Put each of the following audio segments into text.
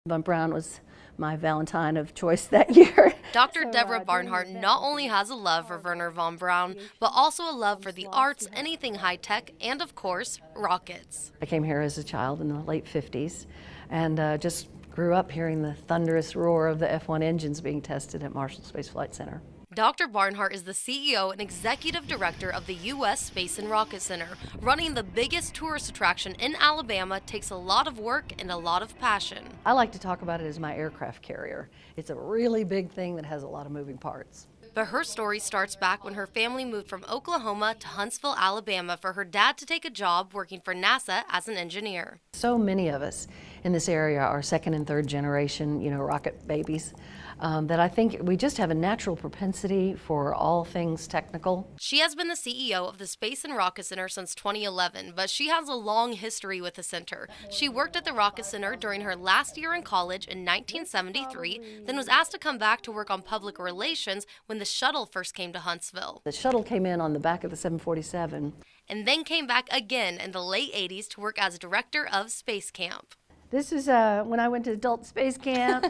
Von Braun was my Valentine of choice that year. Dr. Deborah Barnhart not only has a love for Wernher von Braun, but also a love for the arts, anything high-tech, and of course, rockets. I came here as a child in the late 50s and just grew up hearing the thunderous roar of the F-1 engines being tested at Marshall Space Flight Center. Dr. Barnhart is the CEO and executive director of the U.S. Space and Rocket Center. Running the biggest tourist attraction in Alabama takes a lot of work and a lot of passion. I like to talk about it as my aircraft carrier. It's a really big thing that has a lot of moving parts. But her story starts back when her family moved from Oklahoma to Huntsville, Alabama for her dad to take a job working for NASA as an engineer. So many of us in this area are second and third generation, rocket babies, that I think we just have a natural propensity for all things technical. She has been the CEO of the Space and Rocket Center since 2011, but she has a long history with the center. She worked at the Rocket Center during her last year in college in 1973, then was asked to come back to work on public relations when the shuttle first came to Huntsville. The shuttle came in on the back of the 747. And then came back again in the late 80s to work as director of Space Camp. This is when I went to adult space camp.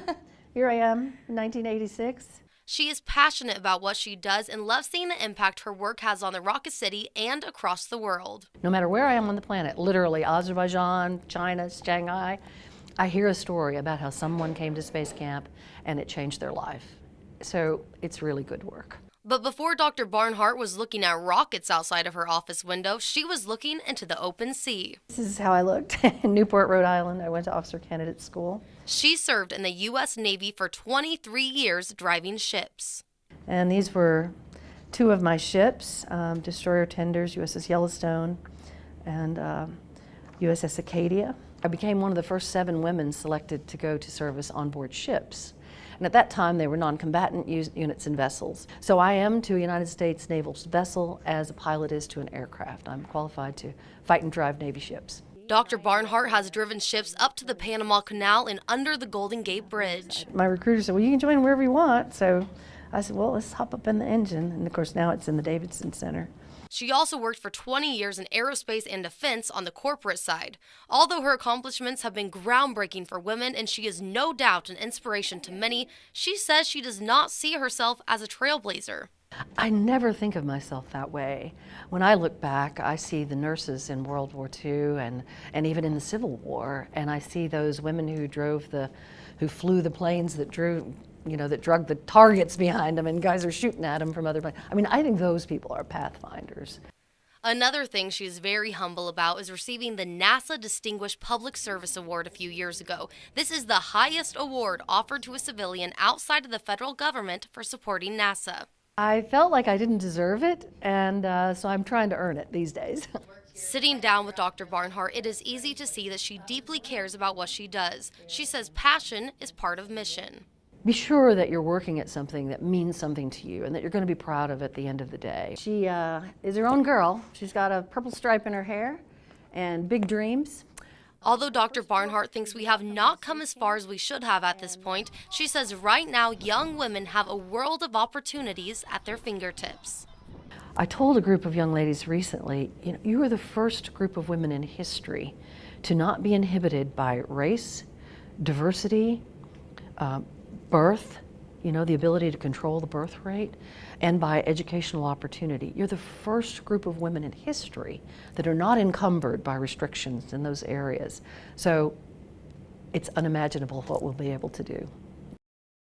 Here I am in 1986. She is passionate about what she does and loves seeing the impact her work has on the Rocket City and across the world. No matter where I am on the planet, literally Azerbaijan, China, Shanghai, I hear a story about how someone came to space camp and it changed their life. So it's really good work. But before Dr. Barnhart was looking at rockets outside of her office window, she was looking into the open sea. This is how I looked in Newport, Rhode Island. I went to officer candidate school. She served in the U.S. Navy for 23 years driving ships. And these were two of my ships, destroyer tenders, USS Yellowstone and USS Acadia. I became one of the first 7 women selected to go to service on board ships. And at that time, they were non-combatant units and vessels. So I am to a United States naval vessel as a pilot is to an aircraft. I'm qualified to fight and drive Navy ships. Dr. Barnhart has driven ships up to the Panama Canal and under the Golden Gate Bridge. My recruiter said, well, you can join wherever you want. So I said, well, let's hop up in the engine. And of course, now it's in the Davidson Center. She also worked for 20 years in aerospace and defense on the corporate side. Although her accomplishments have been groundbreaking for women and she is no doubt an inspiration to many, she says she does not see herself as a trailblazer. I never think of myself that way. When I look back, I see the nurses in World War II and even in the Civil War, and I see those women who flew the planes that drug the targets behind them and guys are shooting at them from other planes. I mean, I think those people are pathfinders. Another thing she is very humble about is receiving the NASA Distinguished Public Service Award a few years ago. This is the highest award offered to a civilian outside of the federal government for supporting NASA. I felt like I didn't deserve it, and so I'm trying to earn it these days. Sitting down with Dr. Barnhart, it is easy to see that she deeply cares about what she does. She says passion is part of mission. Be sure that you're working at something that means something to you and that you're going to be proud of at the end of the day. She is her own girl. She's got a purple stripe in her hair and big dreams. Although Dr. Barnhart thinks we have not come as far as we should have at this point, she says right now young women have a world of opportunities at their fingertips. I told a group of young ladies recently, you are the first group of women in history to not be inhibited by race, diversity, birth, the ability to control the birth rate, and by educational opportunity. You're the first group of women in history that are not encumbered by restrictions in those areas. So it's unimaginable what we'll be able to do.